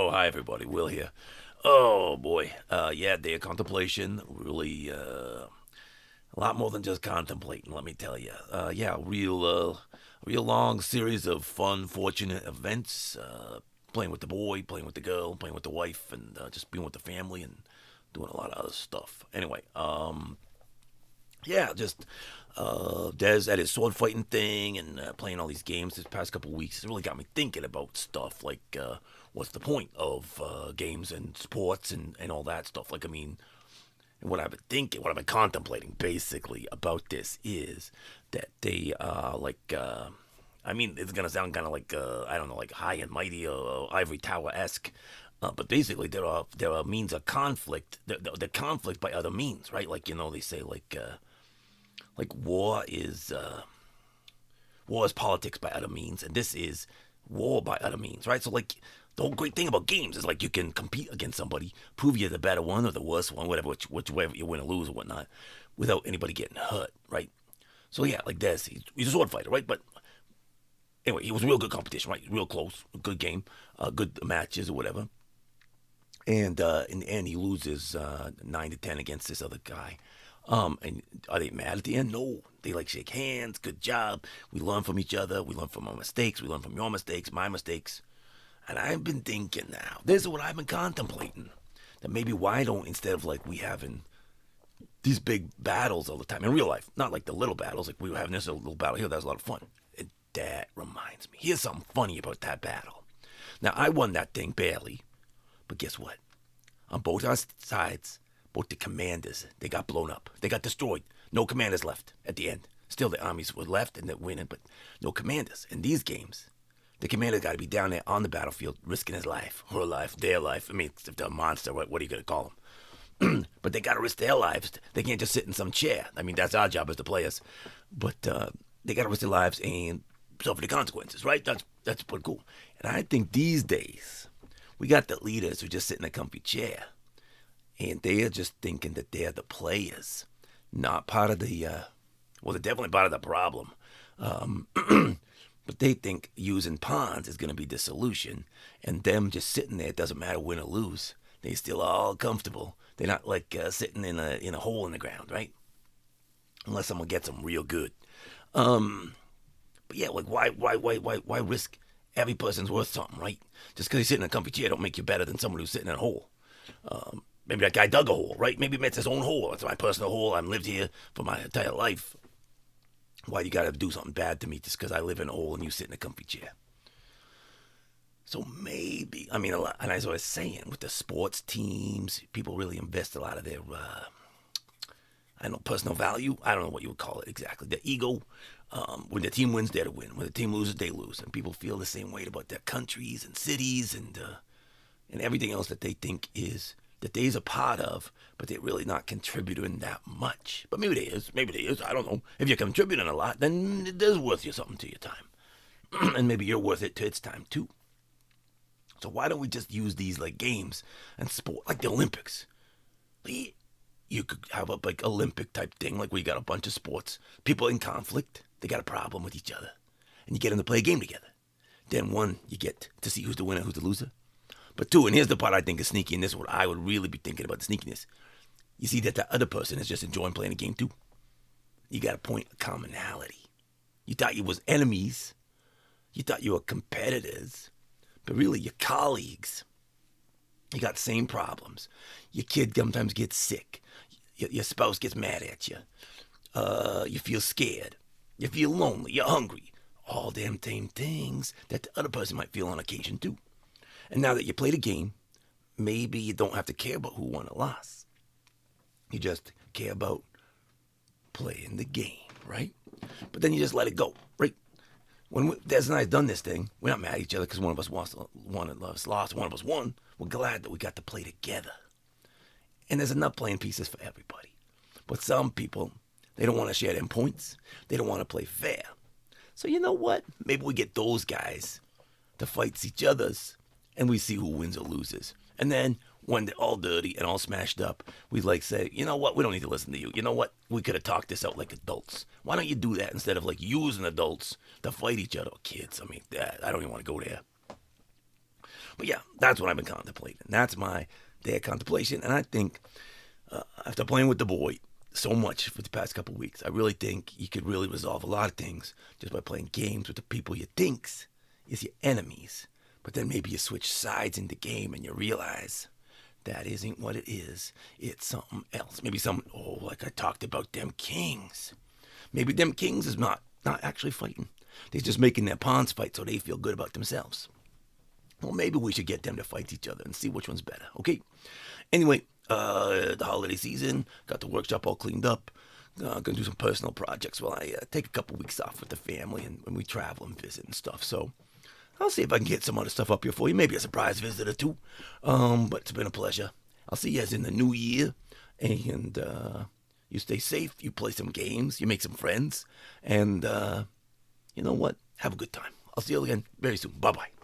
Oh, hi everybody. Will here. Oh boy. Yeah, day of contemplation. Really, a lot more than just contemplating. Let me tell you. Yeah, real long series of fun, fortunate events. Playing with the boy, playing with the girl, playing with the wife, and just being with the family and doing a lot of other stuff. Anyway, yeah, just Des at his sword fighting thing and playing all these games this past couple weeks. It's really got me thinking about stuff like what's the point of games and sports and all that stuff. Like, I mean, and what I've been thinking, what I've been contemplating basically about this is that they I mean, it's gonna sound kind of like I don't know, like high and mighty or Ivory Tower esque. But basically, there are means of conflict. The conflict by other means, right? Like they say like war is politics by other means, and this is war by other means, right? So like the whole great thing about games is like you can compete against somebody, prove you're the better one or the worst one, whatever, which way you win or lose or whatnot, without anybody getting hurt, right? So yeah, like this, he's a sword fighter, right? But anyway, he was real good competition, right? Real close, good game, good matches or whatever. And in the end, he loses 9-10 against this other guy. And are they mad at the end? No. They like shake hands. Good job. We learn from each other. We learn from our mistakes. We learn from your mistakes, my mistakes. And I've been thinking now. This is what I've been contemplating. That maybe why don't instead of like we having these big battles all the time in real life, not like the little battles, like we were having this little battle here. That was a lot of fun. And that reminds me. Here's something funny about that battle. Now I won that thing barely, but guess what? On both our sides, both the commanders, they got blown up. They got destroyed. No commanders left at the end. Still, the armies were left and they're winning, but no commanders. In these games, the commander got to be down there on the battlefield, risking his life, her life, their life. I mean, if they're a monster, what are you going to call them? But they got to risk their lives. They can't just sit in some chair. I mean, that's our job as the players. But they got to risk their lives and suffer the consequences, right? That's pretty cool. And I think these days, we got the leaders who just sit in a comfy chair, and they are just thinking that they're the players, not part of the. Well, they're definitely part of the problem. Um, but they think using pawns is going to be the solution, and them just sitting there, it doesn't matter win or lose. They still all comfortable. They're not like sitting in a hole in the ground, right? Unless someone gets them real good. But yeah, like why risk every person's worth something, right? Just because he's sitting in a comfy chair don't make you better than someone who's sitting in a hole. Maybe that guy dug a hole, right? Maybe it's his own hole. It's my personal hole. I've lived here for my entire life. Why you gotta do something bad to me just because I live in a hole and you sit in a comfy chair? So maybe, I mean, a lot, and as I was saying, with the sports teams, people really invest a lot of their, I don't know, personal value. I don't know what you would call it exactly. The ego. When the team wins, they're to win. When the team loses, they lose. And people feel the same way about their countries and cities and everything else that they think is that they's a part of, but they're really not contributing that much. But maybe they is. Maybe they is. I don't know. If you're contributing a lot, then it is worth you something to your time. And maybe you're worth it to its time too. So why don't we just use these like games and sport, like the Olympics? You could have a like Olympic type thing, like where you got a bunch of sports, people in conflict, they got a problem with each other, and you get them to play a game together. Then one, you get to see who's the winner, who's the loser. But two, and here's the part I think is sneaky, and this is what I would really be thinking about the sneakiness. You see that the other person is just enjoying playing the game too. You got a point of commonality. You thought you was enemies, you thought you were competitors, but really you're colleagues. You got the same problems. Your kid sometimes gets sick. Your spouse gets mad at you. You feel scared. You feel lonely. You're hungry. All damn same things that the other person might feel on occasion too. And now that you played a game, maybe you don't have to care about who won or lost. You just care about playing the game, right? But then you just let it go, right? When Des and I have done this thing, we're not mad at each other because one of us lost, one of us lost, one of us won. We're glad that we got to play together. And there's enough playing pieces for everybody. But some people, they don't want to share them points. They don't want to play fair. So you know what? Maybe we get those guys to fight each other's, and we see who wins or loses. And then when they're all dirty and all smashed up, we like say, you know what? We don't need to listen to you. You know what? We could have talked this out like adults. Why don't you do that instead of like using adults to fight each other? Kids, I mean, I don't even want to go there. But yeah, that's what I've been contemplating. That's my day of contemplation. And I think after playing with the boy so much for the past couple of weeks, I really think you could really resolve a lot of things just by playing games with the people you thinks is your enemies. But then maybe you switch sides in the game and you realize that isn't what it is. It's something else. Maybe like I talked about them kings. Maybe them kings is not actually fighting. They're just making their pawns fight so they feel good about themselves. Well, maybe we should get them to fight each other and see which one's better, okay? Anyway, the holiday season, got the workshop all cleaned up. Gonna do some personal projects while I take a couple weeks off with the family and when we travel and visit and stuff. So I'll see if I can get some other stuff up here for you. Maybe a surprise visit or two. But it's been a pleasure. I'll see you guys in the new year. And you stay safe. You play some games. You make some friends. And you know what? Have a good time. I'll see you again very soon. Bye-bye.